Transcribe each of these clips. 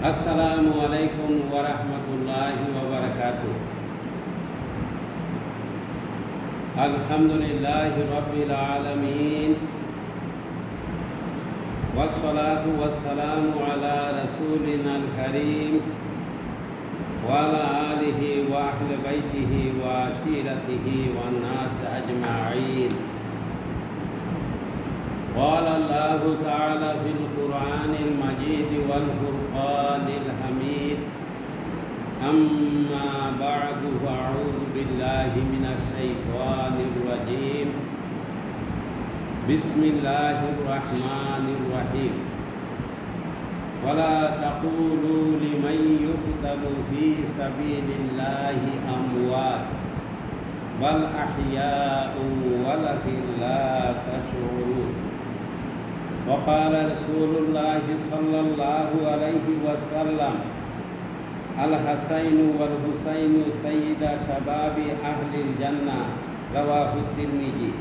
আসসালামু আলাইকুম ওয়া রাহমাতুল্লাহি ওয়া বারাকাতুহু। আলহামদুলিল্লাহি রাব্বিল আলামিন ওয়াসসালাতু ওয়াসসালামু আলা রাসূলিনাল কারীম ওয়া আলা আলিহি ওয়া আহলি বাইতিহি ওয়া আশিরাতিহি ওয়ান নাস আজমাঈন। قال الله تعالى في القرآن المجيد والفرقان الحميد أما بعد فأعوذ بالله من الشيطان الرجيم بسم الله الرحمن الرحيم ولا تقولوا لمن يقتل في سبيل الله أموات بل أحياء ولكن لا تشعرون وقال رسول الله صلى الله عليه وسلم الحسين والحسين سيد شباب أهل الجنة رواه الترمذي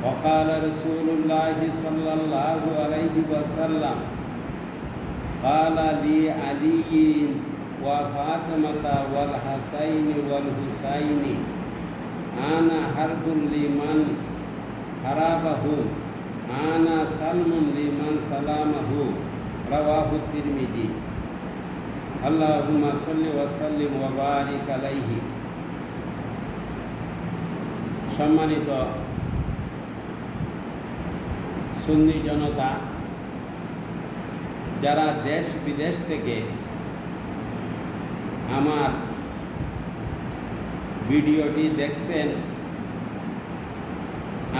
وقال رسول الله صلى الله عليه وسلم قال لي علي وفاطمة والحسين والحسين أنا حرب لمن حاربهم আনা সালমুন লিমান সালামাহু রাওয়াহু তিরমিজি। আল্লাহুম্মা সাল্লি ওয়া সাল্লিম ওয়া বারিক আলাইহি। সম্মানিত সুন্নি জনতা, যারা দেশ বিদেশ থেকে আমার ভিডিওটি দেখছেন,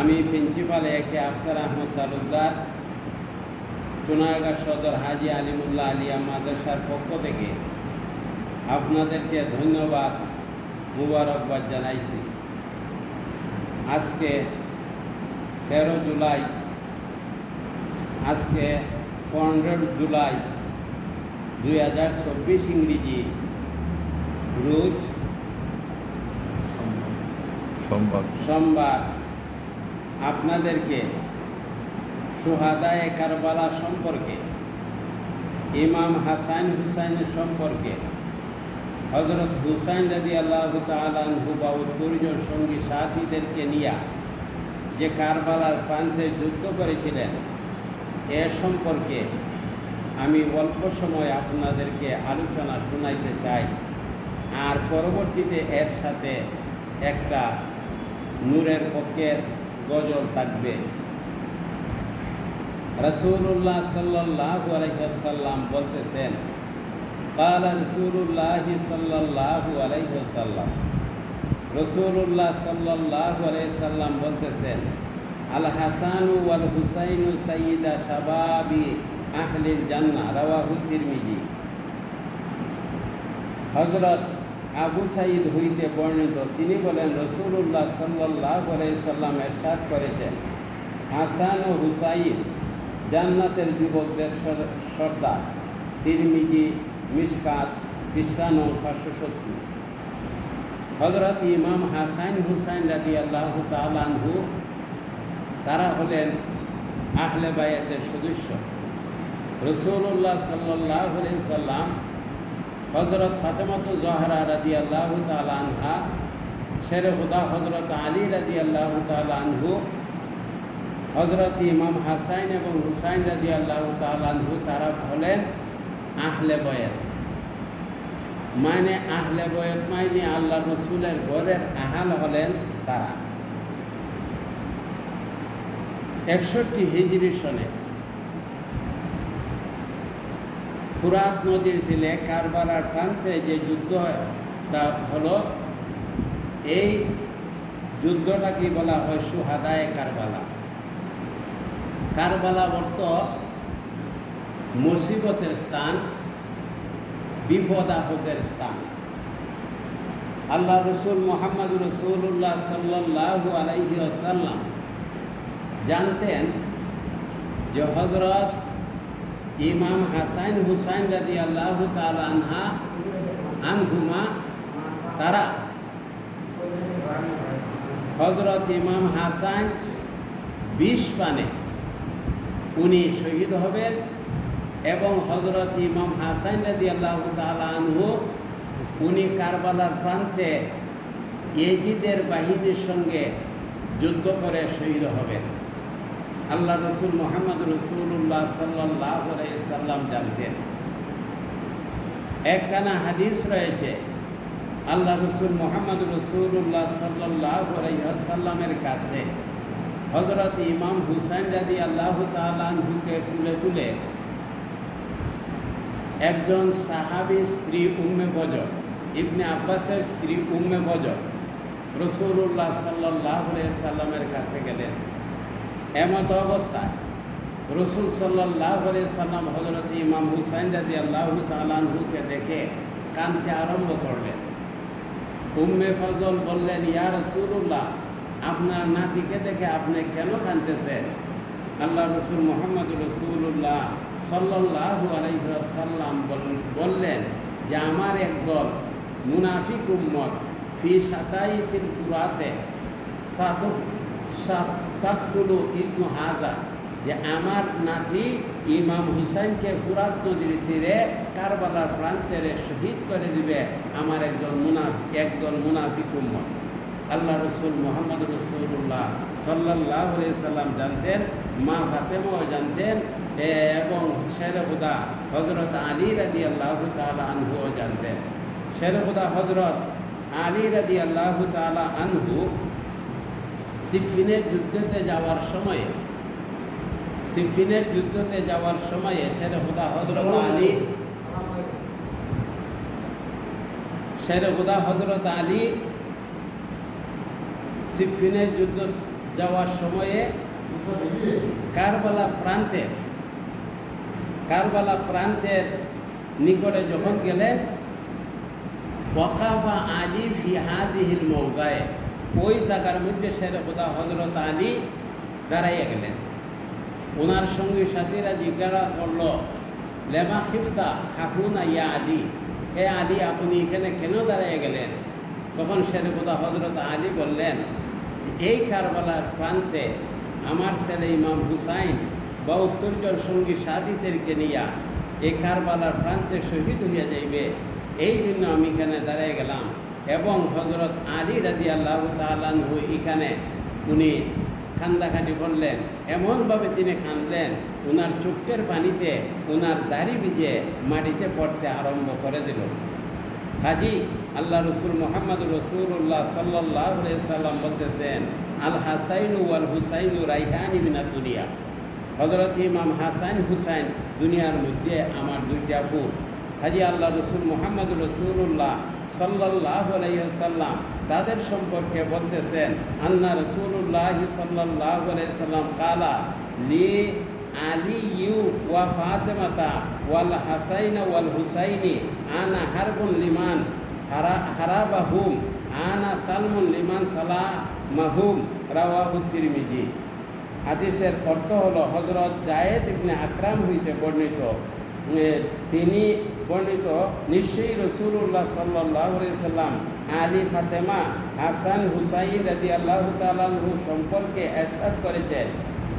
আমি প্রিন্সিপাল একে আফসার আহমদ তালুকদার, চুনারগাঁ সদর হাজি আলিমুল্লাহ আলিয়া মাদ্রাসার পক্ষ থেকে আপনাদেরকে ধন্যবাদ, মুবারকবাদ জানাইছি। আজকে 13 জুলাই, আজকে 15 জুলাই 2024 ইংরেজি রোজ সোমবার আপনাদেরকে শুহাদায়ে কারবালা সম্পর্কে, ইমাম হাসান হুসাইনের সম্পর্কে, হযরত হুসাইন রাদিয়াল্লাহু তাআলা আনহু বা 70 জন সঙ্গী সাথীদেরকে নিয়ে যে কারবালার প্রান্তে যুদ্ধ করেছিলেন, এ সম্পর্কে আমি অল্প সময় আপনাদেরকে আলোচনা শোনাইতে চাই। আর পরবর্তীতে এর সাথে একটা নূরের পক্ষের গজল থাকবে। রাসূলুল্লাহ সাল্লাল্লাহু আলাইহি ওয়াসাল্লাম বলতেছেন, قال রাসূলুল্লাহ সাল্লাল্লাহু আলাইহি ওয়াসাল্লাম, রাসূলুল্লাহ সাল্লাল্লাহু আলাইহি ওয়াসাল্লাম বলতেছেন, আল হাসান ওয়াল হুসাইন সাইয়্যিদা শাবাবি আহলিল জান্নাহ রাওয়াহু তিরমিজি। হযরত আবু সাঈদ হইতে বর্ণিত, তিনি বলেন, রাসূলুল্লাহ সাল্লাল্লাহু আলাইহি সাল্লাম ইরশাদ করেছেন, হাসান ও হুসাইন জান্নাতের যুবকদের সর্দার। তিরমিজি মিশকাত পৃষ্ঠা নং 570। হযরত ইমাম হাসান হুসাইন রাদিয়াল্লাহু তাআলা আনহু, তারা হলেন আহলে বায়াতের সদস্য। রাসূলুল্লাহ সাল্লাল্লাহু আলাইহি সাল্লাম হযরত ফাতেমাতু জহরা রাদিয়াল্লাহু তাআলা আনহা, শেরে খুদা হযরত আলী রাদিয়াল্লাহু তাআলা আনহু, হযরত ইমাম হাসান এবং হুসাইন রাদিয়াল্লাহু তাআলা আনহু, তারা হলেন আহলে বয়াত। মানে আহলে বয়াত মানে আল্লাহ রসুলের ঘরের আহাল হলেন তারা। 61 হিজরি সনে ফুরাত নদীর তীরে কারবালার প্রান্তে যে যুদ্ধটা হলো, এই যুদ্ধটাকে বলা হয় শুহাদায়ে কারবালা। কারবালা অর্থ মুসিবতের স্থান, বিপদ আপদের স্থান। আল্লাহ রসুল মুহাম্মদ রাসূলুল্লাহ সাল্লাল্লাহু আলাইহি ওয়াসাল্লাম জানতেন যে হযরত ইমাম হাসান হুসাইন রাদিয়াল্লাহু তাআলা আনহুমা, তারা হযরত ইমাম হাসান 20 পানে উনি শহীদ হবেন এবং হজরত ইমাম হাসান রাদিয়াল্লাহু তাআলা আনহু উনি কারবালার প্রান্তে ইয়েজিদের বাহিনীর সঙ্গে যুদ্ধ করে শহীদ হবেন। আল্লাহ রসুল মুহাম্মদ রাসূলুল্লাহ সাল্লাল্লাহু আলাইহি সাল্লাম জানতেন। একখানা হাদিস রয়েছে, আল্লাহ রসুল মুহাম্মদ রাসূলুল্লাহ সাল্লাল্লাহু আলাইহি সাল্লামের কাছে হযরত ইমাম হুসাইন রাদিয়াল্লাহু তাআলা আনহুকে তুলে একজন সাহাবী স্ত্রী উম্মে বজর, ইবনে আব্বাসের স্ত্রী উম্মে বজর রাসূলুল্লাহ সাল্লাল্লাহু আলাইহি সাল্লামের কাছে গেলেন। এমত অবস্থায় রসুল সাল্লাল্লাহু আলাইহি সাল্লাম হযরত ইমাম হুসাইন রাদিয়াল্লাহু তাআলা আনহুকে দেখে কাঁদতে আরম্ভ করলেন। উম্মে ফজল বললেন, ইয়া রাসূলুল্লাহ, আপনার নাতিকে দেখে আপনি কেন কাঁদতেছেন? আল্লাহ রসুল মুহাম্মদ রাসূলুল্লাহ সাল্লাল্লাহু আলাইহি সাল্লাম বললেন যে আমার একদল মুনাফিক উম্মত ফি সাতাইতিল ফুরাতে তাকতুলু ইবনু হাজা, যে আমার নাতি ইমাম হুসাইনকে ফুরাত নদীর তীরে কারবালার প্রান্তেরে শহীদ করে দিবে আমার একদল মুনাফিক উম্মত। আল্লাহ রসুল মুহাম্মদ রাসূলুল্লাহ সাল্লাল্লাহু আলাইহি সাল্লাম জানতেন, মা ফাতেমাও জানতেন, এবং শেরে খুদা হযরত আলী রাদিয়াল্লাহু তাআলা আনহুও জানতেন। শেরে খুদা হযরত আলী রাদিয়াল্লাহু তাআলা আনহু সিফিনের যুদ্ধতে যাওয়ার সময়ে শেরে খুদা হযরত আলী সিফিনের যুদ্ধ যাওয়ার সময়ে কারবালা প্রান্তের নিকটে যখন গেলেন, ওয়াকাফা আলী ফি হাযিহিল মাওদায়ে, ওই জায়গার মধ্যে শেরে খুদা হযরত আলী দাঁড়াইয়া গেলেন। ওনার সঙ্গী সাথীরা জিজ্ঞাসা করল, লেমা খিফতা খাকুনা ইয়া আলী, হে আলী আপনি এখানে কেন দাঁড়াইয়া গেলেন? তখন শেরে খুদা হযরত আলী বললেন, এই কারবালার প্রান্তে আমার ছেলে ইমাম হুসাইন বা উত্তরজন সঙ্গী সাথীদেরকে নিয়ে এই কারবালার প্রান্তে শহীদ হইয়া যাইবে, এই জন্য আমি এখানে দাঁড়িয়ে গেলাম। এবং হযরত আলী রাদিয়াল্লাহু তাআলা আনহু এখানে উনি কান্দাকাটি করলেন, এমনভাবে তিনি কাঁদলেন ওনার চোখের পানিতে ওনার দাড়ি ভিজে মাটিতে পড়তে আরম্ভ করে দিল। কাজী আল্লাহ রসুল মুহাম্মদ রাসূলুল্লাহ সাল্লাল্লাহু আলাইহি সাল্লাম বলতেছেন, আল হাসাইনু ওয়াল হুসাইনু রাইহানি মিনাদ দুনিয়া, হযরত ইমাম হাসান হুসাইন দুনিয়ার মধ্যে আমার দুইটা পুত। কাজী আল্লাহ রসুল মুহাম্মদ রাসূলুল্লাহ সাল্লাল্লাহু আলাইহি সাল্লাম তাদের সম্পর্কে বলতেছেন, আন্না রাসূলুল্লাহ সাল্লাল্লাহু আলাইহি সাল্লাম কালা লি আলিয়ু ওয়া ফাতেমাতা ওয়াল হাসাইন ওয়াল হুসাইনি আনা হারবুন লিমান হারাবাহুম আনা সালমুন লিমান সালামাহুম, রাওয়াহু তিরমিজি। হাদিসের অর্থ হলো, হযরত যায়েদ ইবনে আকরাম হইতে তিনি বর্ণিত, নিশ্চয়ই রাসূলুল্লাহ সাল্লাল্লাহু আলাইহি সাল্লাম আলী, ফাতেমা, হাসান, হুসাইন রাদিয়াল্লাহু তাআলা আনহু সম্পর্কে ইরশাদ করেছেন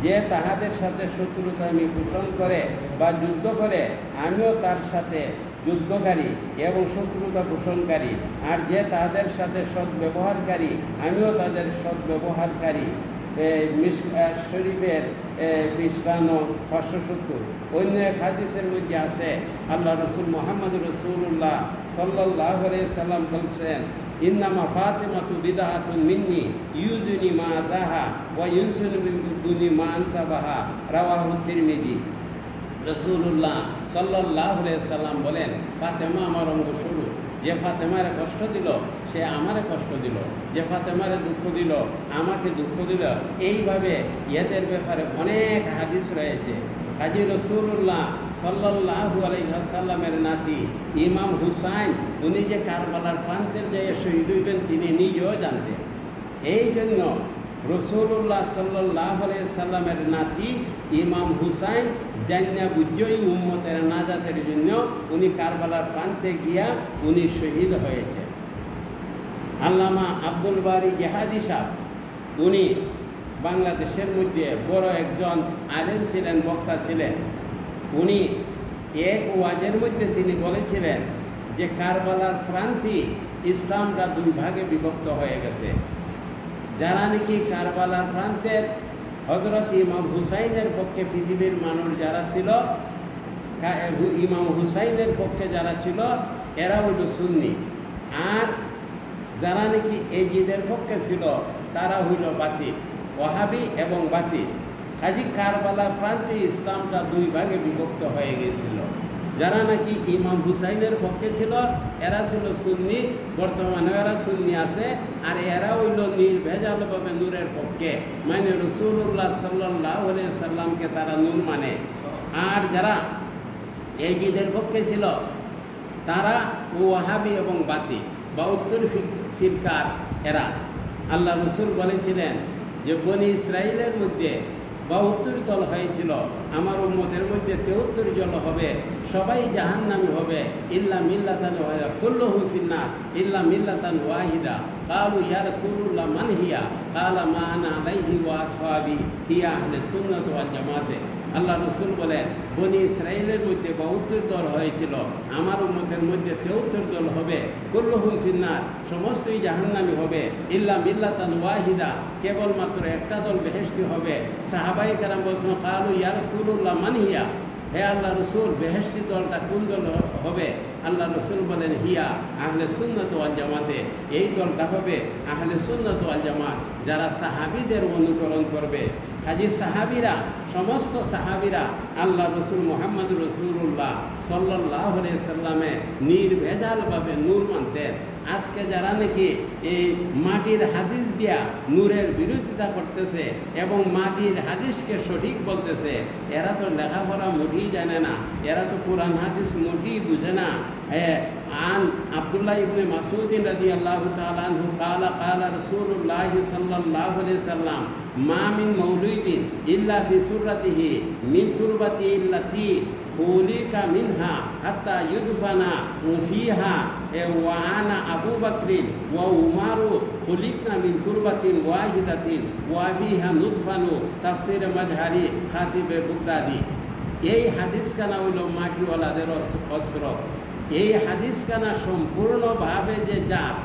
যে তাহাদের সাথে শত্রুতা আমি পোষণ করে বা যুদ্ধ করে আমিও তার সাথে যুদ্ধকারী এবং শত্রুতা পোষণকারী, আর যে তাদের সাথে সদ্ব্যবহারকারী আমিও তাদের সদ্ব্যবহারকারী। শরীফের পৃষ্ঠানো 570। অন্য এক হাদিসের মধ্যে আছে, আল্লাহ রসুল মুহাম্মদ রাসূলুল্লাহ সাল্লাল্লাহু আলাইহি সাল্লাম বলছেন, ইন্নামা ফাতিমাতু বিদআতুন মিন্নি ইউজুনি মা আতাহা ওয়া ইউনসুনি মা আনসাবাহা, রাওয়াহু তিরমিজি। রাসূলুল্লাহ সাল্লাল্লাহু আলাইহি সাল্লাম বলেন, ফাতেমা আমার অঙ্গস্বরূপ, যে ফাতেমারে কষ্ট দিল সে আমারে কষ্ট দিল, যে ফাতেমারে দুঃখ দিল আমাকে দুঃখ দিল। এইভাবে এদের ব্যাপারে অনেক হাদিস রয়েছে। কাজী রাসূলুল্লাহ সাল্লাল্লাহু আলাইহি সাল্লামের নাতি ইমাম হুসাইন উনি যে কারবালার প্রান্তের যে শহীদ হইবেন তিনি নিজেও জানতেন। এই জন্য রাসূলুল্লাহ সাল্লাল্লাহু আলাইহি সাল্লামের নাতি ইমাম হুসাইন জান্না বুঝই উম্মতের নাজাতের জন্য উনি কারবালার প্রান্তে গিয়া উনি শহীদ হয়েছেন। আল্লামা আব্দুল বারী জেহাদি সাহেব উনি বাংলাদেশের মধ্যে বড় একজন আলেম ছিলেন, বক্তা ছিলেন। উনি এক ওয়াজের মধ্যে তিনি বলেছিলেন যে কারবালার প্রান্তি ইসলামটা দুই ভাগে বিভক্ত হয়ে গেছে। যারা নাকি কারবালার প্রান্তের হযরত ইমাম হুসাইনের পক্ষে পৃথিবীর মানুষ যারা ছিল, ইমাম হুসাইনের পক্ষে যারা ছিল এরা হইল সুন্নি, আর যারা নাকি এজিদের পক্ষে ছিল তারা হইল বাতিল, ওয়াহাবি এবং বাতিল। কাজী কারবালার প্রান্তে ইসলামটা দুই ভাগে বিভক্ত হয়ে গিয়েছিল। যারা নাকি ইমাম হুসাইনের পক্ষে ছিল এরা ছিল সুন্নি, বর্তমানে এরা সুন্নি আছে, আর এরা হইল নির্ভেজালভাবে নূরের পক্ষে, মানে রাসূলুল্লাহ সাল্লাল্লাহু আলাইহি সাল্লামকে তারা নূর মানে। আর যারা এজিদের পক্ষে ছিল তারা ওয়াহাবি এবং বাতি বা উত্তর ফিরকার এরা। আল্লাহ রসুল বলেছিলেন যে বনি ইসরাইলের মধ্যে 72 দল হয়েছিল, আমার উম্মতের মধ্যে 73 জন হবে, সবাই জাহান্নামী হবে, ইল্লা মিল্লাতান ওয়াহিদা কুল্লুহুম ফিন্নার ইল্লা মিল্লাতান ওয়াহিদা। কালু ইয়া রাসূলুল্লাহ মান হিয়া? কালা মা আনা আলাইহি ওয়া আসহাবি হিয়া আহলে সুন্নাত ওয়াল জামাতে। আল্লাহ রসুল বলেন বনি ইসরাইলের মধ্যে 72 দল হয়েছিল, আমার উম্মতের মধ্যে 73 দল হবে, কুল্লুহুম ফিন্নার সমস্তই জাহান্নামী হবে, ইল্লা মিল্লাতান ওয়াহিদা কেবলমাত্র একটা দল বেহেশতি হবে। সাহাবাই কেরাম বলছেন কালু ইয়া রাসূলুল্লাহ মান হিয়া? হে আল্লাহ রসুল, বেহেশতি দলটা কোন দল হবে? আল্লাহ রসুল বলেন হিয়া আহলে সুন্নাত ওয়াল জামাতে, এই দলটা হবে আহলে সুন্নাত ওয়াল জামাত, যারা সাহাবীদের অনুকরণ করবে। কাজী সাহাবীরা, সমস্ত সাহাবীরা আল্লাহ রসুল মুহাম্মদ রাসূলুল্লাহ সাল্লাল্লাহু আলাইহি সাল্লামে নির্ভেজালভাবে নূর মানতেন। আজকে যারা নাকি এই মাটির হাদিস দিয়া নূরের বিরোধিতা করতেছে এবং মাটির হাদিসকে সঠিক বলতেছে, এরা তো লেখাপড়া মোটেই জানে না, এরা তো কোরআন হাদিস মোটেই বুঝে না। আন আব্দুল্লাহ ইবনে মাসউদ রাদিয়াল্লাহু তাআলা আনহু ক্বালা ক্বালা রাসূলুল্লাহি সাল্লাল্লাহু আলাইহি সাল্লাম মা মিন মাউলুদিন ইল্লা ফি সুররাতিহি মিন তুরবাতি ইল্লাতি খুলিকা মিনহা হাত্তা ইউদফানা ফিহা ওয়া আনা আবু বকরিন ওয়া উমারু খুলিকনা মিন তুরবাতিন ওয়াহিদাতিন ওয়া ফিহা নুদফানু। তাফসীর মাজহারি খাতিবে বুগদাদি। এই হাদিসখানা হইল মাটিওয়ালাদের অস্ত্র। এই হাদিসখানা সম্পূর্ণভাবে যে জাত,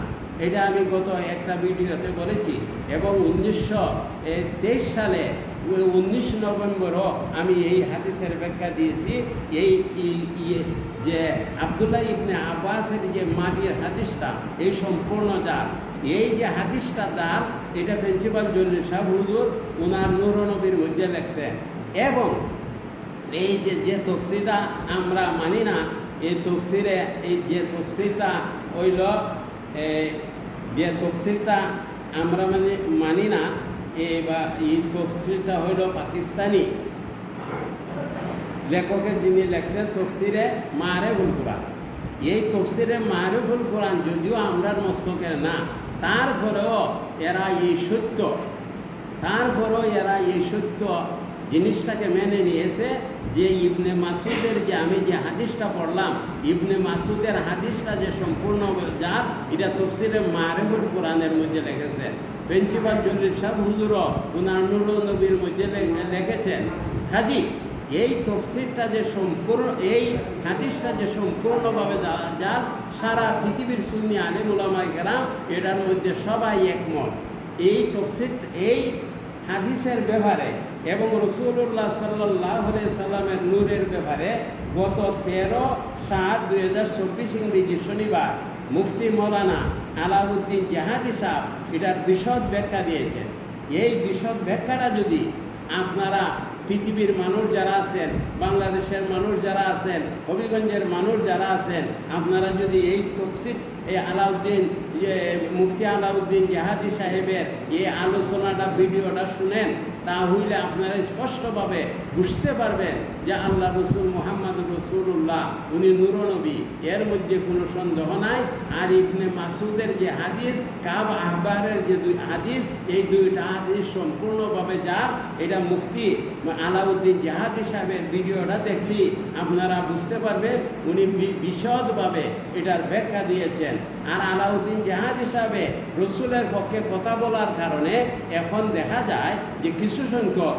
এটা আমি গত একটা ভিডিওতে বলেছি, এবং 1923 সালে 19 নভেম্বরও আমি এই হাদিসের ব্যাখ্যা দিয়েছি। এই যে আব্দুল্লাহ ইবনে আব্বাসের যে মাটির হাদিসটা, এই সম্পূর্ণ জাত, এই যে হাদিসটা জাত, এটা প্রিন্সিপাল জলিল সাহেব হুজুর উনার নূরনবীর মধ্যে লেখছেন। এবং এই যে তফসিরটা আমরা মানি না, এই তফসিরে এই যে তফসিরটা হইল, যে তফসিরটা আমরা মানি না, এই তফসিরটা হইল পাকিস্তানি লেখকের, যিনি লেখছেন তফসিরে মারিফুল কুরআন। এই তফসিরে মারিফুল কুরআন যদিও আমরার মস্তকের না, তারপরেও এরা এই সত্য জিনিসটাকে মেনে নিয়েছে যে ইবনে মাসুদের যে আমি যে হাদিসটা পড়লাম, ইবনে মাসুদের হাদিসটা যে সম্পূর্ণ জাত, এটা তফসিরে মারিফুল কুরআনের মধ্যে লিখেছেন। প্রিন্সিপাল জলিল সাহেব হুজুরও উনার নূরনবীর মধ্যে লিখেছেন। কাজী এই তফসিরটা যে সম্পূর্ণ, এই হাদিসটা যে সম্পূর্ণভাবে যার সারা পৃথিবীর সুন্নি আলিম উলামায়ে কেরাম এটার মধ্যে সবাই একমত। এই তফসির, এই হাদিসের ব্যাপারে এবং রাসূলুল্লাহ সাল্লাল্লাহু আলাইহি সাল্লামের নূরের ব্যাপারে গত 13/7/2024 ইংরেজি শনিবার মুফতি মৌলানা আলাউদ্দিন জাহাদি সাহেব এটার বিশদ ব্যাখ্যা দিয়েছেন। এই বিশদ ব্যাখ্যাটা যদি আপনারা পৃথিবীর মানুষ যারা আছেন, বাংলাদেশের মানুষ যারা আছেন, হবিগঞ্জের মানুষ যারা আছেন, আপনারা যদি এই তফসির, এই আলাউদ্দিন মুফতি আলাউদ্দিন জাহাদি সাহেবের এই আলোচনাটা, ভিডিওটা শুনেন, তাহলে আপনারা স্পষ্টভাবে বুঝতে পারবেন যে আল্লাহ রসুল মুহাম্মদ রাসূলুল্লাহ উনি নূরনবী, এর মধ্যে কোনো সন্দেহ নাই। আর ইবনে মাসুদের যে হাদিস, কাব আহবারের যে হাদিস, এই দুইটা হাদিস সম্পূর্ণভাবে যার, এটা মুফতি আলাউদ্দিন জাহাদি সাহেবের ভিডিওটা দেখলি আপনারা বুঝতে পারবেন, উনি বিশদভাবে এটার ব্যাখ্যা দিয়েছেন। আর আলাউদ্দিন জাহাদি সাহেবে রসুলের পক্ষে কথা বলার কারণে এখন দেখা যায় যে কিছু সংখ্যক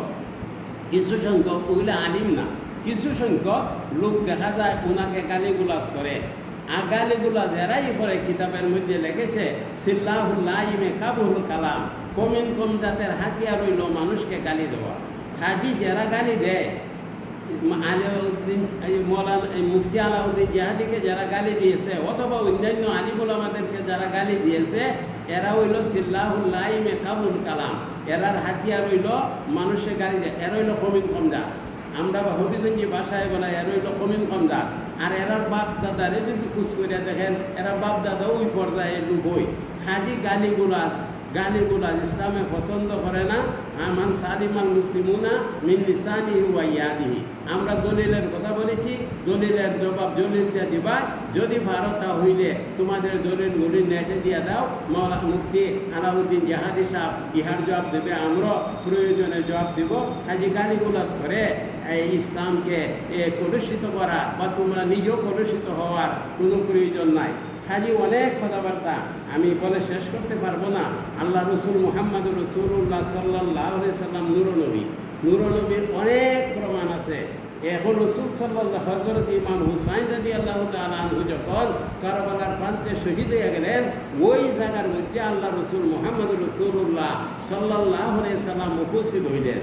ওইগুলো আলিম না, কিছু সংখ্যক লোক দেখা যায় ওনাকে গালিগুলাজ করে। আর গালিগুলাজ এরাই করে কিতাবের মধ্যে লিখেছে সিল্লাহুল্লাহিমে কাবুল কালাম, কমিন কম জাতের হাতিয়ার রইল মানুষকে গালি দেওয়া। খাজি যারা গালি দেয়, আলাউদ্দিন মুফতি আলাউদ্দিন জিহাদিকে যারা গালি দিয়েছে অথবা অন্যান্য আলিমুল আমাদেরকে যারা গালি দিয়েছে, এরা হইল সিল্লাহুল্লাহিমে কাবুল কালাম, এরার হাতিয়ার রইল মানুষের গালি দেয়। এরা হইল কমিন কম জাত, আমরা হবিগঞ্জি ভাষায় বলা এরা হইল কমিন কম জাত। আর এরার বাপ দাদারে যদি খুঁজ করে দেখেন, এরা বাপ দাদা ওই পর্যায়ে লুবই। খাজি গালিগুলা ইসলামে পছন্দ করে না। আমান সালিমাল মুসলিমুনা মিন লিসানিহি ওয়া ইয়াদিহি। আমরা দলিলের কথা বলেছি, দলিলের জবাব দলিল দিয়ে দিবা। যদি ভারত হইলে তোমাদের দলিলগুলি নেটে দিয়ে দাও, মুফতি আলাউদ্দিন জিহাদি সাহেব ইহার জবাব দেবে, আমরা প্রয়োজনে জবাব দেব। খালি গালিগুলাজ করে এই ইসলামকে কলুষিত করা বা তোমরা নিজেও কলুষিত হওয়ার কোনো প্রয়োজন নাই। খালি অনেক কথাবার্তা আমি বলে শেষ করতে পারবো না। আল্লাহ রসুল মুহাম্মদুর রাসূলুল্লাহ সাল্লাল্লাহু আলাইহি সাল্লাম নূরনবীর অনেক প্রমাণ আছে। এখন রসুল সাল্লাল্লাহু হযরত ইমাম হুসাইন রাদিয়াল্লাহু তাআলা আনহু যখন কারবালার প্রান্তে শহীদ হয়ে গেলেন, ওই জায়গার মধ্যে আল্লাহ রসুল মুহাম্মদুর রাসূলুল্লাহ সাল্লাল্লাহু আলাইহি সাল্লাম উপস্থিত হইলেন।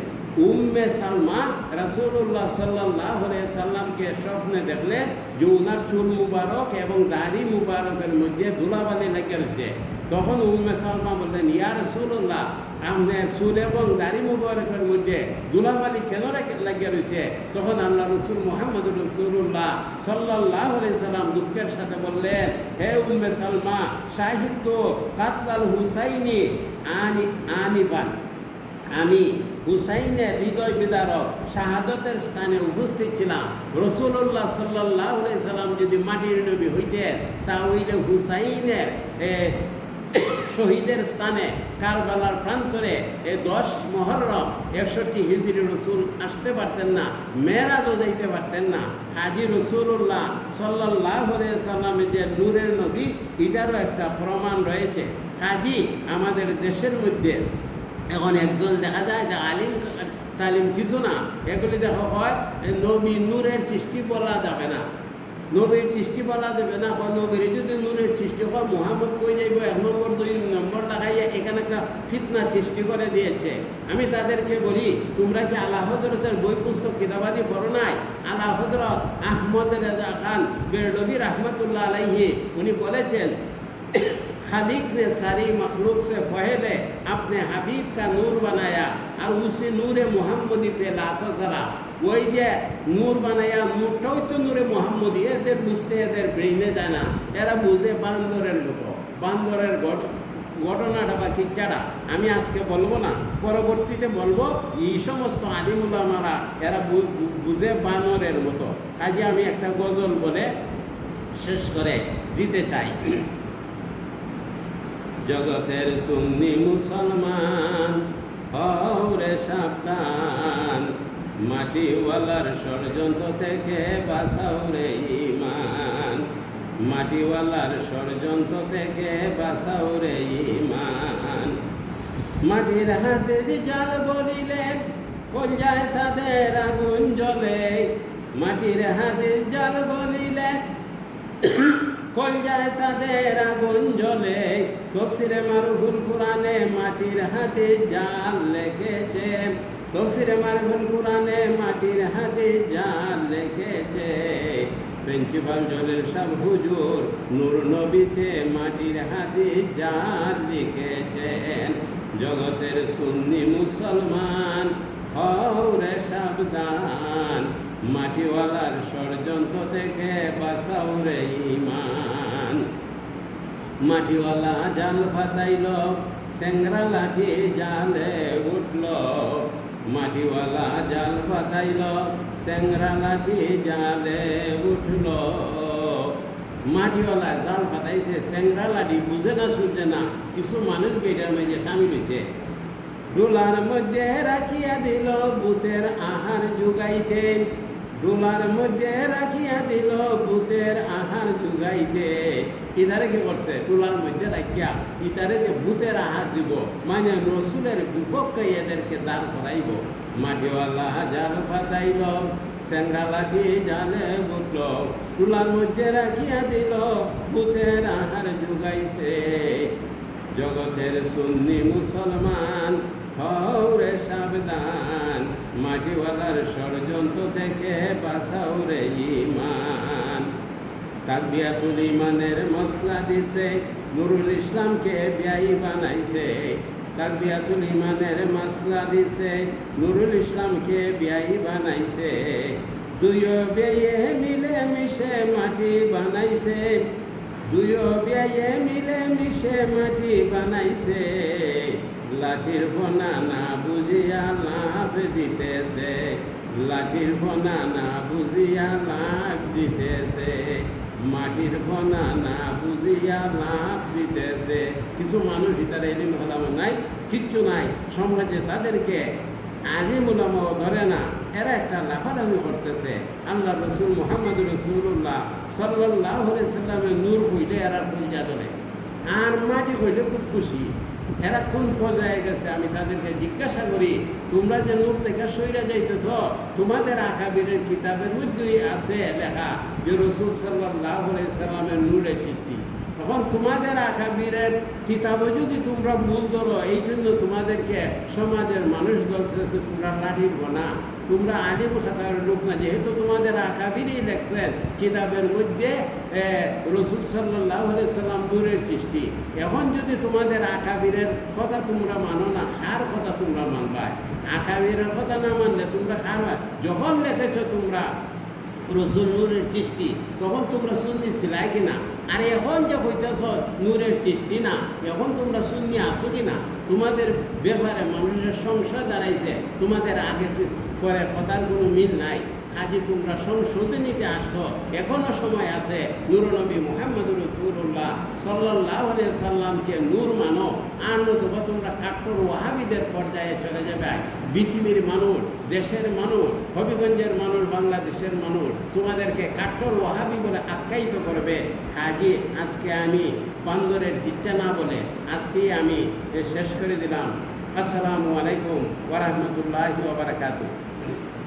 উম্মে সালমা রাসূলুল্লাহ সাল্লাল্লাহু আলাইহি সাল্লামকে স্বপ্নে দেখলেন যে ওনার চুল মুবারক এবং দাড়ি মুবারকের মধ্যে ধুলাবালি লেগে রয়েছে। তখন উম্মে সালমা বললেন, ইয়া রাসূলুল্লাহ, আপনার চুল এবং দাড়ি মুবারকের মধ্যে ধুলাবালি কেন লেগে রয়েছে? তখন আল্লাহ রসুল মুহাম্মদুর রাসূলুল্লাহ সাল্লাল্লাহু আলাইহি সাল্লাম দুঃখের সাথে বললেন, হে উম্মে সালমা, শাহিদু কাতলাল হুসাইনি আনিবান, আমি হুসাইনের হৃদয় বিদারক শাহাদতের স্থানে উপস্থিত ছিলাম। রাসূলুল্লাহ সাল্লাল্লাহু আলাইহি সাল্লাম যদি মাটির নবী হইতেন, তাহলে হুসাইনের শহীদের স্থানে কারবালার প্রান্তরে 10 মুহররম 61 হিজরি রসুল আসতে পারতেন না, মেরাজও যাইতে পারতেন না। হাজী রাসূলুল্লাহ সাল্লাল্লাহু আলাইহি সাল্লামের যে নূরের নবী, এটারও একটা প্রমাণ রয়েছে। হাজী আমাদের দেশের মধ্যে এখন একজন দেখা যায় যে আলিম তালিম কিছু না, এগুলি দেখা হয় নবী নূরের সৃষ্টি বলা যাবে না, নবীর সৃষ্টি বলা যাবে না। নবীর যদি নূরের সৃষ্টি হয়, মুহাম্মদ কই যাইব 1 নম্বর 2 নম্বর লাগাইয়া এখানে একটা ফিতনা সৃষ্টি করে দিয়েছে। আমি তাদেরকে বলি, তোমরা কি আলা হযরতের বই পুস্তক কিতাবাদি পড়ো নাই? আলা হযরত আহমদ রেজা খান বেরলভী রাহমাতুল্লাহ আলাইহি উনি বলেছেন, खालिक ने सारी मखलूक से पहले अपने हबीब का नूर बनाया और उसी नूर मुहम्मदी पे लाखों सरा। ওই যে নূর বানাইয়া, নূরটাও তো নূরে মুহাম্মদি। এদের বুঝতে এদের ব্রেইনে যায় না, এরা বুঝে বান্দরের লোক। বান্দরের ঘটনাটা বা কিচ্ছাটা আমি আজকে বলবো না, পরবর্তীতে বলবো। এই সমস্ত আলিম উলামারা এরা বুঝে বানরের মতো। কাজে আমি একটা গজল বলে শেষ করে দিতে চাই। জগতের সুন্নি মুসলমান হও রে সাবধান, মাটিওয়ালার ষড়যন্ত্র থেকে বাঁচাও রে ঈমান, মাটিওয়ালার ষড়যন্ত্র থেকে বাঁচাও রে ঈমান। মাটির হাতে যে জাল বলিলে কঞ্জায় তাদের আগুন জ্বলে, মাটির হাতে জাল বলিলে কলজায় তাদের আগুন জ্বলে। তফসিরে মারুফুল কোরআনে মাটির হাতে জাল লিখেছে, তফসিরে মারুফুল কোরআনে মাটির হাতে জাল লিখেছে। প্রিন্সিপাল জলিল সাহেব হুজুর নূর নবীতে মাটির হাতে জাল লিখেছেন। জগতের সুন্নি মুসলমান হও রে সাবধান, মাটিওয়ালার ষড়যন্ত্র থেকে বাঁচাও রে ঈমান। মাটিওয়ালা জাল ফাতাইল, সেংরা লাঠি জালে উঠল, মাটিওয়ালা জাল ফাতাইল, সেংরা লাঠি জালে উঠল। মাটিওয়ালা জাল ফাতাইছে, সেংরা লাঠি বুঝে না শুনছে না, কিছু মানুষ এটার মধ্যে সামিল হয়েছে। ডোলার মধ্যে রাখিয়া দিল ভূতের আহার জুগাইতে, ডোলার মধ্যে রাখিয়া দিল ভূতের ভূতের আহার যোগাইতে ইধারে কি করছে টুলার মধ্যে রাখিয়া ইতারে যে ভূতের আহার দিব মানে রসুলের বিপক্ষে এদেরকে দাঁড় করাইব। মাটিওয়ালা জাল পাতাইল সেঙ্গা লাঠি জালে বুটল টুলার মধ্যে রাখিয়া দিল ভূতের আহার যোগাইছে। জগতের সুন্নি মুসলমান হরে সাবধান, মাটিওয়ালার ষড়যন্ত্র থেকে বাঁচাও রে ইমান। তাকবিয়াতুল ইমানের মশলা দিছে নুরুল ইসলামকে বিয়াই বানাইছে। তাকবিয়াতুল ইমানের মশলা দিছে নুরুল ইসলামকে বিয়াই বানাইছে। দুইও বেয়ে মিলে মিশে মাটি বানাইছে, দুইও বেয়ে মিলে মিশে মাটি বানাইছে। লাঠির ফোনা না বুঝিয়া লাভ দিতেছে, লাঠির ফোনা না বুঝিয়া লাভ দিতেছে, মাটির ফোনা না বুঝিয়া লাভ দিতেছে। কিছু মানুষ ভিতরে এলিম হলাম নাই, কিচ্ছু নাই, সমাজে তাদেরকে আলিম উলামাও ধরে না, এরা একটা লাফালাফি করতেছে। আল্লাহ রসুল মুহাম্মদ রসুল্লাহ সাল্লাল্লাহু আলাইহি সাল্লামের নূর হইলে এরা পূজা ধরে, আর মাটি হইলে খুব খুশি। এরা কোন পর্যায়ে গেছে আমি তাদেরকে জিজ্ঞাসা করি, তোমরা যে নূর থেকে সইরা যাইতেছ, তোমাদের আকাবিরের কিতাবের মধ্যেই আছে লেখা যে রসুল সাল্লাল্লাহু আলাইহি সাল্লামের নূরের সৃষ্টি। তখন তোমাদের আকাবিরের কিতাবও যদি তোমরা ভুল ধরো, এই জন্য তোমাদেরকে সমাজের মানুষ বলতেছে তোমরা লাঠির না, তোমরা আলিম খাতার লোক না, যেহেতু তোমাদের আকাবিরই লেখছেন কিতাবের মধ্যে রসুল সাল্লাল্লাহু আলাইহি সাল্লাম নূরের সৃষ্টি। এখন যদি তোমাদের আকাবিরের কথা তোমরা মানো না, কার কথা তোমরা মানবা? আকাবিরের কথা না মানলে তোমরা কার? যখন লেখেছ তোমরা রসুল নূরের সৃষ্টি, তখন তোমরা সুন্নি ছিলাই কিনা? আর এখন যে কইতেছ নূরের সৃষ্টি না, এখন তোমরা সুন্নি আসো কিনা? তোমাদের ব্যাপারে মানুষের সংশয় দাঁড়াইছে, তোমাদের আগে পরে কথার কোনো মিল নাই। কাজে তোমরা সংশোধনীতে আসতো, এখনো সময় আছে। নূরনবী মুহাম্মদুর রাসূলুল্লাহ সাল্লাল্লাহু আলাইহি সাল্লামকে নূর মানো, আর নতুবা তোমরা কাট্টর ওয়াহাবিদের পর্যায়ে চলে যাবে। পৃথিবীর মানুষ, দেশের মানুষ, হবিগঞ্জের মানুষ, বাংলাদেশের মানুষ তোমাদেরকে কাট্টর ওয়াহাবি বলে আখ্যায়িত করবে। কাজে আজকে আমি বান্দরের ইচ্ছা না বলে আজকেই আমি শেষ করে দিলাম। আসসালামু আলাইকুম ওয়া রাহমাতুল্লাহি ওয়া বারাকাতুহু।